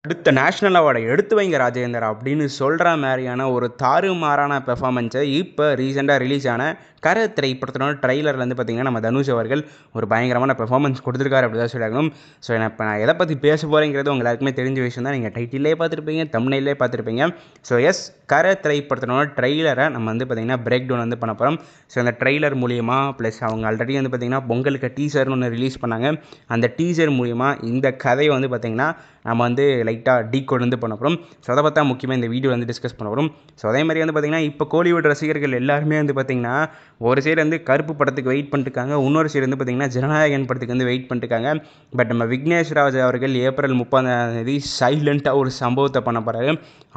அடுத்த நேஷனல் அவார்டை எடுத்து வைங்க ராஜேந்தர் அப்படின்னு சொல்கிற மாதிரியான ஒரு தாறுமாறான பெர்ஃபார்மன்ஸை இப்போ ரீசெண்டாக ரிலீஸ் ஆன கர திரைப்படத்தோட ட்ரைலரில் பார்த்தீங்கன்னா நம்ம தனுஷ் அவர்கள் ஒரு பயங்கரமான பெர்ஃபார்மன்ஸ் கொடுத்துருக்காரு அப்படி தான் சொல்லியாகணும். ஸோ இப்போ நான் எதை பற்றி பேச போகிறேங்கிறது உங்கள் எல்லாருக்குமே தெரிஞ்ச விஷயம் தான். நீங்கள் டைட்டிலே பார்த்துருப்பீங்க, தம்ப்நெயிலே பார்த்துருப்பீங்க. ஸோ எஸ், கர திரைப்படத்தோட ட்ரைலரை நம்ம பார்த்தீங்கன்னா பிரேக் டவுன் பண்ண போகிறோம். ஸோ அந்த ட்ரைலர் மூலிமா ப்ளஸ் அவங்க ஆல்ரெடி பார்த்தீங்கன்னா பொங்கலுக்கு டீசர்னு ஒன்று ரிலீஸ் பண்ணாங்க. அந்த டீசர் மூலிமா இந்த கதையை பார்த்தீங்கன்னா நம்ம லைட்டாக டீகோட் பண்ண போகிறோம். ஸோ அதை பார்த்தா முக்கியமாக இந்த வீடியோ டிஸ்கஸ் பண்ண போகிறோம். ஸோ அதே மாதிரி பார்த்திங்கன்னா இப்போ கோலிவுட் ரசிகர்கள் எல்லாருமே பார்த்திங்கன்னா ஒரு சைடு கருப்பு படத்துக்கு வெயிட் பண்ணிட்டுருக்காங்க, இன்னொரு சைடு பார்த்திங்கன்னா ஜனநாயகன் படத்துக்கு வெயிட் பண்ணிட்டுருக்காங்க. பட் நம்ம விக்னேஷ் ராஜ் அவர்கள் ஏப்ரல் 30 சைலண்ட்டாக ஒரு சம்பவத்தை பண்ண போகிறாரு.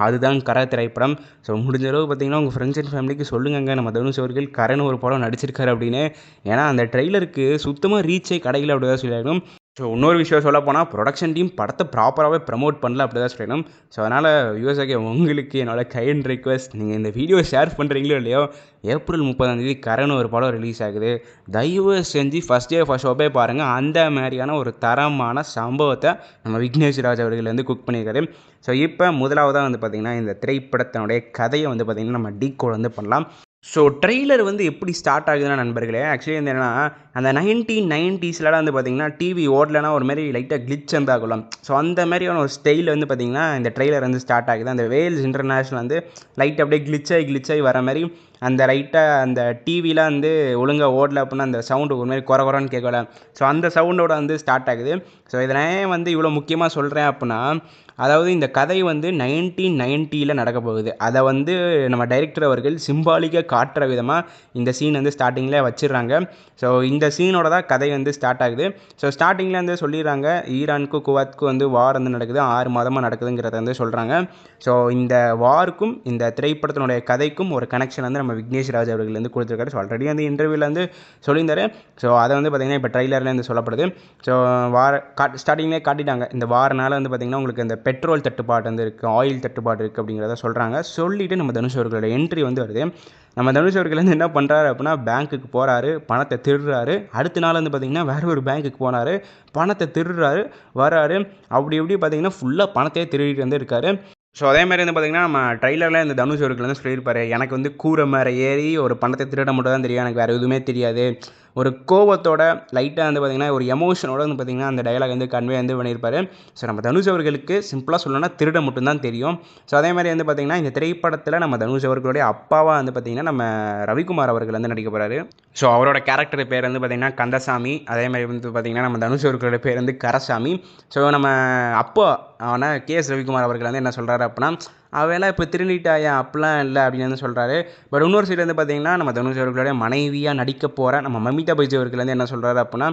அதுதான் கர திரைப்படம். ஸோ முடிஞ்ச அளவு பார்த்திங்கன்னா உங்கள் ஃப்ரெண்ட்ஸ் அண்ட் ஃபேமிலிக்கு சொல்லுங்க நம்ம தனுஷ் அவர்கள் கரன்னு ஒரு படம் நடிச்சிருக்காரு அப்படின்னு. ஏன்னா அந்த ட்ரெய்லருக்கு சுத்தமாக ரீச்சே கிடைக்கல அப்படி தான் சொல்லிடணும். ஸோ இன்னொரு விஷயம் சொல்ல போனால் ப்ரொடக்ஷன் டீம் படத்தை ப்ராப்பராகவே ப்ரமோட் பண்ணல அப்படி தான் சொல்லணும். ஸோ அதனால் யூஎஸ்ஏ உங்களுக்கு என்னோட கைண்ட் ரிக்வெஸ்ட், நீங்கள் இந்த வீடியோ ஷேர் பண்ணுறீங்களோ இல்லையோ, ஏப்ரல் 30 கரன்னு ஒரு படம் ரிலீஸ் ஆகுது. தயவு செஞ்சு ஃபஸ்ட் டே ஃபஸ்ட் ஷோப்பே பாருங்கள். அந்த மாதிரியான ஒரு தரமான சம்பவத்தை நம்ம விக்னேஷ் ராஜ் அவர்கள் குக் பண்ணியிருக்காரு. ஸோ இப்போ முதலாவதாக பார்த்திங்கன்னா இந்த திரைப்படத்தினுடைய கதையை பார்த்திங்கன்னா நம்ம டீகோட் பண்ணலாம். ஸோ ட்ரெய்லர் எப்படி ஸ்டார்ட் ஆகுதுன்னா நண்பர்களே, ஆக்சுவலி என்னென்னா அந்த 1990ஸ்லாம் பார்த்திங்கன்னா டிவி ஓடலைன்னா ஒரு மாதிரி லைட்டாக கிளிச் ஆகலாம். ஸோ அந்த மாதிரியான ஒரு ஸ்டைல் பார்த்திங்கன்னா இந்த ட்ரெய்லர் ஸ்டார்ட் ஆகுது. அந்த வேல்ஸ் இன்டர்நேஷ்னல் லைட் அப்படியே கிளிச் ஆகி வர மாதிரி அந்த லைட்டாக அந்த டிவியில் ஒழுங்காக ஓடல அப்படின்னா அந்த சவுண்டு ஒரு மாதிரி குறன்னு கேட்கல. ஸோ அந்த சவுண்டோட ஸ்டார்ட் ஆகுது. ஸோ இதில் ஏன் இவ்வளோ முக்கியமாக சொல்கிறேன் அப்படின்னா, அதாவது இந்த கதை 1990 நடக்க போகுது. அதை நம்ம டைரக்டர் அவர்கள் சிம்பாலிக்காக காட்டுற விதமாக இந்த சீன் ஸ்டார்டிங்கில் வச்சிடுறாங்க. ஸோ இந்த சீனோட தான் கதை ஸ்டார்ட் ஆகுது. ஸோ ஸ்டார்டிங்கில் சொல்லிடுறாங்க ஈரானுக்கும் குவைத்துக்கும் வார் நடக்குது, 6 மாதமாக நடக்குதுங்கிறத சொல்கிறாங்க. ஸோ இந்த வாருக்கும் இந்த திரைப்படத்தினுடைய கதைக்கும் ஒரு கனெக்ஷன் நம்ம விக்னேஷ் ராஜ் அவர்கள் கொடுத்துருக்காரு. ஸோ ஆல்ரெடி இன்டர்வியூவில் சொல்லியிருந்தாரு. ஸோ அதை பார்த்திங்கன்னா இப்போ ட்ரைலரில் சொல்லப்படுது. ஸோ ஸ்டார்டிங்லேயே காட்டிட்டாங்க இந்த வாரனால் பார்த்திங்கன்னா உங்களுக்கு இந்த பெட்ரோல் தட்டுப்பாடு இருக்குது, ஆயில் தட்டுப்பாடு இருக்குது அப்படிங்கிறத சொல்கிறாங்க. சொல்லிவிட்டு நம்ம தனுஷ் அவர்களோட என்ட்ரி வருது. நம்ம தனுஷ் அவர்கள் என்ன பண்ணுறாரு அப்படின்னா பேங்க்குக்கு போகிறாரு, பணத்தை திருடுறாரு. அடுத்த நாள் பார்த்திங்கன்னா வேறு ஒரு பேங்க்குக்கு போனார், பணத்தை திருடுறாரு, வராரு. அப்படி எப்படி பார்த்திங்கன்னா ஃபுல்லாக பணத்தையே திருடிட்டு இருக்காரு. ஸோ அதே மாதிரி பார்த்திங்கன்னா நம்ம ட்ரைலரில் இந்த தனுஷ் அவர்கள் சொல்லியிருப்பார், எனக்கு கூரை மேலே ஏறி ஒரு பணத்தை திருட மட்டும் தான் தெரியும், எனக்கு வேறு எதுவுமே தெரியாது. ஒரு கோபத்தோட லைட்டாக பார்த்திங்கன்னா ஒரு எமோஷனோட பார்த்திங்கன்னா அந்த டைலாக் கன்வே பண்ணியிருப்பார். ஸோ நம்ம தனுஷ் அவர்களுக்கு சிம்பிளாக சொல்லணும்னா திருட மட்டும்தான் தெரியும். ஸோ அதே மாதிரி பார்த்திங்கன்னா இந்த திரைப்படத்தில் நம்ம தனுஷ் அவர்களுடைய அப்பாவாக பார்த்திங்கன்னா நம்ம ரவிக்குமார் அவர்கள் நடிக்க போகிறாரு. ஸோ அவரோட கேரக்டர் பேர் பார்த்திங்கன்னா கந்தசாமி. அதே மாதிரி பார்த்திங்கன்னா நம்ம தனுஷ் அவர்களுடைய பேர் கரசாமி. ஸோ நம்ம அப்பா ஆனால் கேஎஸ் ரவிக்குமார் அவர்கள் என்ன சொல்கிறாரு அப்படின்னா, அவெல்லாம் இப்போ திருநிட்டாயா அப்படிலாம் இல்லை அப்படின்னு சொல்கிறாரு. பட் இன்னொரு சைடு பார்த்திங்கன்னா நம்ம தனுஷ் அவர்களுடைய மனைவியாக நடிக்க போகிற நம்ம மமிதா பைஜி அவர்கள் என்ன சொல்கிறாரு அப்படின்னா,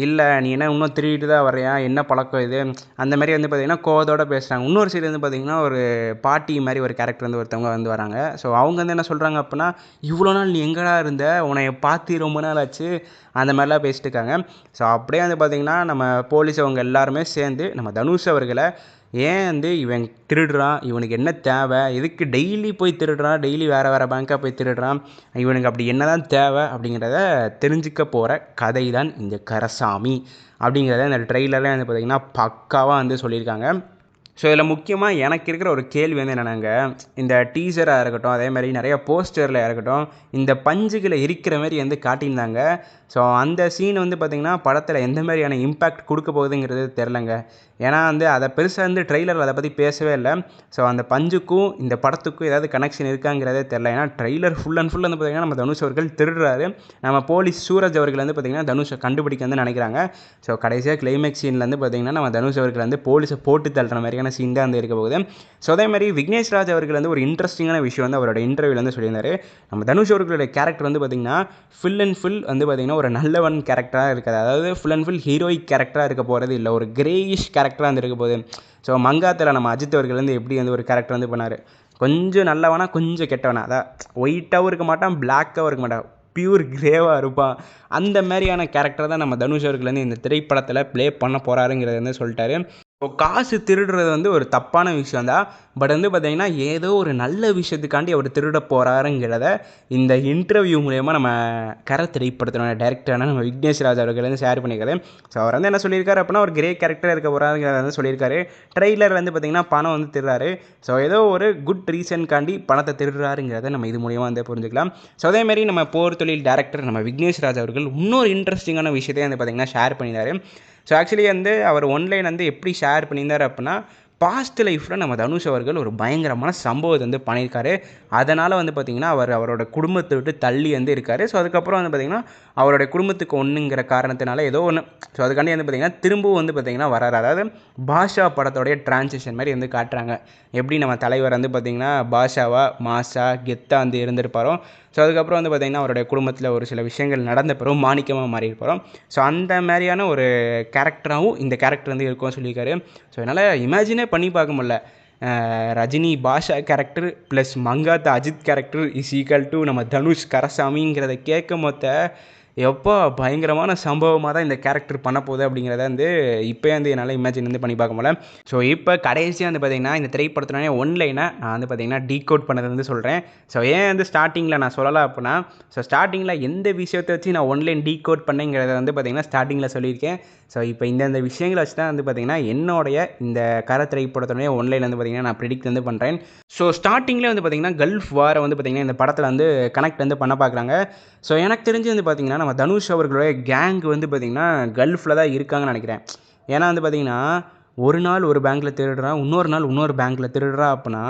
இல்லை நீ என்ன இன்னும் திருடிட்டு தான் வரையா, என்ன பழக்கம் இது, அந்த மாதிரி பார்த்திங்கன்னா கோவத்தோடு பேசுகிறாங்க. இன்னொரு சைடு பார்த்திங்கன்னா ஒரு பாட்டி மாதிரி ஒரு கேரக்டர் ஒருத்தவங்க வராங்க. ஸோ அவங்க என்ன சொல்கிறாங்க அப்படின்னா, இவ்வளோ நாள் நீ எங்கடா இருந்த, உன்னை பார்த்து ரொம்ப நாள் ஆச்சு, அந்த மாதிரிலாம் பேசிட்டு இருக்காங்க. ஸோ அப்படியே பார்த்திங்கன்னா நம்ம போலீஸ் அவங்க எல்லாருமே சேர்ந்து நம்ம தனுஷ் அவர்களை ஏன் இவன் திருடுறான், இவனுக்கு என்ன தேவை, எதுக்கு டெய்லி போய் திருடுறான், டெய்லி வேறு பேங்க்காக போய் திருடுறான், இவனுக்கு அப்படி என்ன தான் தேவை அப்படிங்கிறத தெரிஞ்சுக்க போகிற கதை தான் இந்த கரசாமி அப்படிங்கிறத இந்த ட்ரெய்லரில் பார்த்திங்கன்னா பக்காவாக சொல்லியிருக்காங்க. ஸோ இதில் முக்கியமாக எனக்கு இருக்கிற ஒரு கேள்வி என்னென்னாங்க, இந்த டீசராக இருக்கட்டும், அதே மாதிரி நிறைய போஸ்டரில் இருக்கட்டும், இந்த பஞ்சுகளை இருக்கிற மாதிரி காட்டியிருந்தாங்க. ஸோ அந்த சீன் பார்த்திங்கன்னா படத்தில் எந்த மாதிரியான இம்பேக்ட் கொடுக்க போகுதுங்கிறது தெரிலங்க. ஏன்னா அதை பெருசாக ட்ரெய்லரில் அதை பற்றி பேசவே இல்லை. ஸோ அந்த பஞ்சுக்கும் இந்த படத்துக்கும் ஏதாவது கனெக்ஷன் இருக்காங்கிறதே தெரில. ஏன்னா ட்ரெய்லர் ஃபுல் அண்ட் ஃபுல் பார்த்திங்கன்னா நம்ம தனுஷ் அவர்கள் திருடுறாரு, நம்ம போலீஸ் சூரஜ் அவர்கள் பார்த்திங்கன்னா தனுஷை கண்டுபிடிக்க நினைக்கிறாங்க. ஸோ கடைசியாக கிளைமேக்ஸ் சீனில் பார்த்திங்கன்னா நம்ம தனுஷ் அவர்கள் போலீஸை போட்டு தள்ளுற மாதிரியான சீன் தான் இருக்க போகுது. ஸோ அதே மாதிரி விக்னேஷ் ராஜ் அவர்கள் ஒரு இன்ட்ரெஸ்டிங்கான விஷயம் அவரோட இன்டர்வியூவில் சொல்லியிருந்தார். நம்ம தனுஷ் அவர்களுடைய கேரக்டர் பார்த்திங்கன்னா ஃபுல் அண்ட் ஃபுல் பார்த்திங்கன்னா ஒரு நல்லவன் கேரக்டராக இருக்காது. அதாவது ஃபுல் அண்ட் ஃபுல் ஹீரோயிக் கேரக்டராக இருக்க போகிறது இல்லை, ஒரு கிரேயிஷ் கேரக்டராக இருக்க போகுது. ஸோ மங்காத்தில் நம்ம அஜித் அவர்கள் எப்படி ஒரு கேரக்டர் பண்ணார், கொஞ்சம் நல்லவனா கொஞ்சம் கெட்டவனா, அதான் ஒயிட்டாகவும் இருக்க மாட்டான், பிளாக்காகவும் இருக்க மாட்டான், பியூர் கிரேவாக இருப்பான். அந்த மாதிரியான கேரக்டர் தான் நம்ம தனுஷ் அவர்கள் இந்த திரைப்படத்தில் ப்ளே பண்ண போகிறாருங்கிறத சொல்லிட்டாரு. காசு திருடுறது வந்து ஒரு தப்பான விஷயம் தான். பட் வந்து பார்த்தீங்கன்னா, ஏதோ ஒரு நல்ல விஷயத்துக்காண்டி அவர் திருட போறாருங்கிறத இந்த இன்டர்வியூ மூலியமா நம்ம கரை திரைப்படத்தோட டைரக்டரான நம்ம விக்னேஷ் ராஜ் அவர்கள் வந்து ஷேர் பண்ணியிருக்காரு. ஸோ அவர் வந்து என்ன சொல்லியிருக்காரு அப்படின்னா, ஒரு கிரே கேரக்டர் இருக்க போறாருங்கிறத வந்து சொல்லியிருக்காரு. ட்ரெய்லர் வந்து பார்த்தீங்கன்னா, பணம் வந்து திருடுறாரு. ஸோ ஏதோ ஒரு குட் ரீசன்காண்டி பணத்தை திருடுறாருங்கிறத நம்ம இது மூலியமா வந்து புரிஞ்சுக்கலாம். ஸோ அதேமாரி நம்ம போர் தொழில் டைரக்டர் நம்ம விக்னேஷ் ராஜ் அவர்கள் இன்னொரு இன்ட்ரெஸ்டிங்கான விஷயத்தையும் வந்து பார்த்தீங்கன்னா ஷேர் பண்ணியிருந்தாரு. ஸோ ஆக்சுவலி வந்து அவர் ஒன்லைன் வந்து எப்படி ஷேர் பண்ணியிருந்தார் அப்படின்னா, பாஸ்ட் லைஃப்பில் நம்ம தனுஷ் அவர்கள் ஒரு பயங்கரமான சம்பவத்தை வந்து பண்ணியிருக்காரு. அதனால் வந்து பார்த்திங்கன்னா அவரோட குடும்பத்தை விட்டு தள்ளி வந்து இருக்கார். ஸோ அதுக்கப்புறம் வந்து பார்த்திங்கன்னா அவருடைய குடும்பத்துக்கு ஒன்றுங்கிற காரணத்தினால ஏதோ ஒன்று, ஸோ அதுக்காண்டி வந்து பார்த்திங்கன்னா திரும்பவும் வந்து பார்த்திங்கன்னா வராரு. அதாவது பாஷா படத்தோடைய டிரான்சிஷன் மாதிரி வந்து காட்டுறாங்க. எப்படி நம்ம தலைவர் வந்து பார்த்திங்கன்னா பாஷாவா மாஸா கெத்தாக வந்து இருந்திருப்பாரோ, ஸோ அதுக்கப்புறம் வந்து பார்த்திங்கன்னா அவருடைய குடும்பத்தில் ஒரு சில விஷயங்கள் நடந்த பிறகு மாணிக்கமாக மாறியிருப்பாரோ, ஸோ அந்த மாதிரியான ஒரு கேரக்டராகவும் இந்த கேரக்டர் வந்து இருக்கும்னு சொல்லியிருக்காரு. ஸோ என்னால் இமேஜினே பண்ணி பார்க்க முடியல. Rajini Basha character plus Mankatha Ajith character is equal to நம்ம தனுஷ் கரசாமிங்கிறத கேட்கும் போத எப்போ பயங்கரமான சம்பவமாக தான் இந்த கேரக்டர் பண்ண போகுது அப்படிங்கிறத வந்து இப்போ வந்து என்னால் இமேஜின் வந்து பண்ணி பார்க்க முடியல. ஸோ இப்போ கடைசியாக வந்து பார்த்திங்கன்னா இந்த திரைப்படத்தினே ஒன்லைனை நான் வந்து பார்த்திங்கன்னா டீகோட் பண்ணது வந்து சொல்கிறேன். ஸோ ஏன் வந்து ஸ்டார்டிங்கில் நான் சொல்லலை அப்படின்னா, ஸோ ஸ்டார்டிங்கில் எந்த விஷயத்தை வச்சு நான் ஒன்லைன் டீகோட் பண்ணேங்கிறத வந்து பார்த்திங்கன்னா ஸ்டார்டிங்கில் சொல்லியிருக்கேன். ஸோ இப்போ இந்தந்த விஷயங்களை வச்சு தான் வந்து பார்த்திங்கன்னா என்னுடைய இந்த திரைப்படத்துடைய ஒன்லைன் வந்து பார்த்திங்கன்னா நான் ப்ரிடிக்ட் வந்து பண்ணுறேன். ஸோ ஸ்டார்டிங்கில் வந்து பார்த்திங்கன்னா கல்ஃப் வாரை வந்து பார்த்திங்கன்னா இந்த படத்தில் வந்து கனெக்ட் வந்து பண்ண பார்க்குறாங்க. ஸோ எனக்கு தெரிஞ்சு வந்து பார்த்திங்கன்னா நம்ம தனுஷ் அவர்களுடைய கேங் வந்து பார்த்திங்கன்னா கல்ஃபில் தான் இருக்காங்கன்னு நினைக்கிறேன். ஏன்னா வந்து பார்த்திங்கன்னா ஒரு நாள் ஒரு பேங்க்கில் திருடுறான், இன்னொரு நாள் இன்னொரு பேங்க்கில் திருடுறான் அப்படின்னா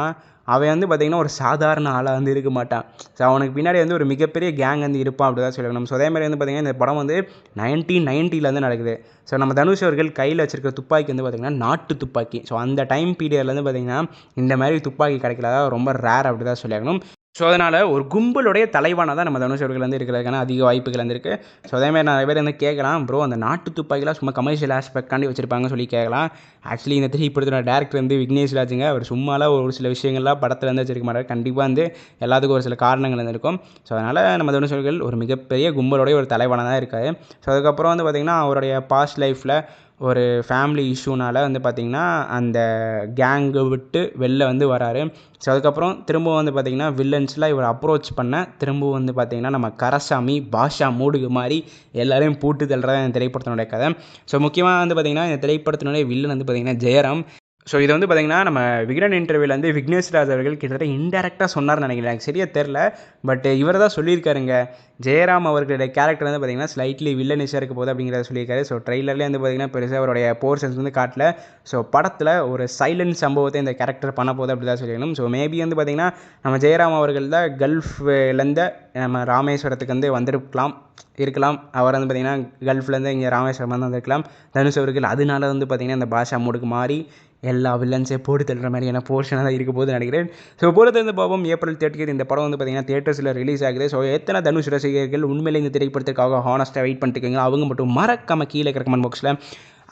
அவன் வந்து பார்த்திங்கன்னா ஒரு சாதாரண ஆளாக வந்து இருக்க மாட்டான். ஸோ அவனுக்கு பின்னாடி வந்து ஒரு மிகப்பெரிய கேங் வந்து இருப்பான் அப்படி தான் சொல்லணும். ஸோ அதே மாதிரி வந்து பார்த்திங்கன்னா இந்த படம் வந்து 1990 வந்து நடக்குது. ஸோ நம்ம தனுஷ் அவர்கள் கையில் வச்சிருக்க துப்பாக்கி வந்து பார்த்திங்கன்னா நாட்டு துப்பாக்கி. ஸோ அந்த டைம் பீரியடில் வந்து பார்த்திங்கன்னா இந்த மாதிரி துப்பாக்கி கிடைக்கல, ரொம்ப ரேர் அப்படி தான் சொல்லியாகணும். ஸோ அதனால் ஒரு கும்பலுடைய தலைவானாக தான் நம்ம தனுஷ் அவர்கள் வந்து இருக்கிறதுக்கான அதிக வாய்ப்புகள் வந்துருக்கு. ஸோ அதேமாதிரி நிறைய பேர் வந்து கேட்கலாம், ப்ரோ அந்த நாட்டு துப்பாக்கிலாம் சும்மா கமர்ஷியல் ஆஸ்பெக்டாண்டி வச்சுருப்பாங்கன்னு சொல்லி கேட்கலாம். ஆக்சுவலி இந்த திரைப்படத்தோட டேரக்டர் வந்து விக்னேஷ் ராஜுங்க. அவர் சும்மாலாம் ஒரு சில விஷயங்கள்லாம் படத்தில் வந்து வச்சிருக்க மாட்டார். கண்டிப்பாக வந்து எல்லாத்துக்கும் ஒரு சில காரணங்கள் வந்து இருக்கும். ஸோ அதனால் நம்ம தனுஷ் அவர்கள் ஒரு மிகப்பெரிய கும்பலுடைய ஒரு தலைவானாக தான் இருக்கார். ஸோ அதுக்கப்புறம் வந்து பார்த்திங்கன்னா அவருடைய பாஸ்ட் லைஃப்பில் ஒரு ஃபேமிலி இஷ்யூனால் வந்து பார்த்திங்கன்னா அந்த கேங்கை விட்டு வெளில வந்து வராரு. ஸோ அதுக்கப்புறம் திரும்பவும் வந்து பார்த்திங்கன்னா வில்லன்ஸ்லாம் இவர் அப்ரோச் பண்ண திரும்பவும் வந்து பார்த்திங்கன்னா நம்ம கரசாமி பாஷா மூடுக்கு மாதிரி எல்லோரையும் பூட்டு தள்ளுறத இந்த திரைப்படத்தினுடைய கதை. ஸோ முக்கியமாக வந்து பார்த்திங்கன்னா இந்த திரைப்படத்தினுடைய வில்லன் வந்து பார்த்திங்கன்னா ஜெயராம். ஸோ இது வந்து பார்த்திங்கன்னா நம்ம விகடன் இன்டர்வியூவில் வந்து விக்னேஷ் ராஜ் அவர்கள் கிட்டத்தட்ட இன்டெரக்டாக சொன்னார்னு நினைக்கிறேன். எனக்கு சரியாக தெரில. பட் இவர் தான் சொல்லியிருக்காருங்க, ஜெயராம் அவர்களுடைய கேரக்டர் வந்து பார்த்திங்கன்னா ஸ்லைட்லி வில்லனிஷாக இருக்க போகுது அப்படிங்கிறத சொல்லியிருக்காரு. ஸோ ட்ரெய்லர்லேயே வந்து பார்த்திங்கன்னா பெருசாக அவருடைய போர்ஷன்ஸ் வந்து காட்டல. ஸோ படத்தில் ஒரு சைலண்ட் சம்பவத்தை இந்த கேரக்டர் பண்ண போகுது அப்படி தான் சொல்லிடணும். ஸோ மேபி வந்து பார்த்திங்கன்னா நம்ம ஜெயராம் அவர்கள் தான் கல்ஃப்லேருந்து நம்ம ராமேஸ்வரத்துக்கு வந்து இருக்கலாம். அவர் வந்து பார்த்திங்கன்னா கல்ஃப்லேருந்து இங்கே ராமேஸ்வரம் வந்து வந்திருக்கலாம். தனுஷ் அவர்கள் அதனால வந்து பார்த்திங்கன்னா இந்த பாஷா மூடுக்கு மாறி எல்லா வில்லன்ஸே போட்டு தள்ளுற மாதிரியான போர்ஷனாக தான் இருக்க போது நினைக்கிறேன். ஸோ பொறுத்திருந்து பார்ப்போம். ஏப்ரல் 30 இந்த படம் வந்து பார்த்திங்கன்னா தியேட்டர்ஸில் ரிலீஸ் ஆகுது. ஸோ எத்தனை தனுஷ் ரசிகர்கள் உண்மையிலே இந்த திரைப்படத்திற்காக ஹானஸ்ட்டாக வெயிட் பண்ணிட்டு இருக்கீங்க, அவங்க மட்டும் மறக்காம கீழே இருக்கிற கமெண்ட் பாக்ஸில்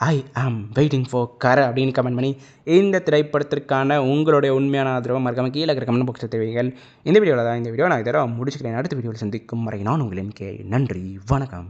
ஐ ஆம் வெயிட்டிங் ஃபார் கரை அப்படின்னு கமெண்ட் பண்ணி இந்த திரைப்படத்திற்கான உங்களுடைய உண்மையான ஆதரவை மறக்காம கீழே இருக்கிற கமெண்ட் பாக்ஸில் தெரிவிங்கள். இந்த வீடியோவில் தான் இந்த வீடியோ நான் முடிச்சுக்கிறேன். அடுத்த வீடியோவில் சந்திக்கும் வரை நான் உங்களின் நன்றி, வணக்கம்.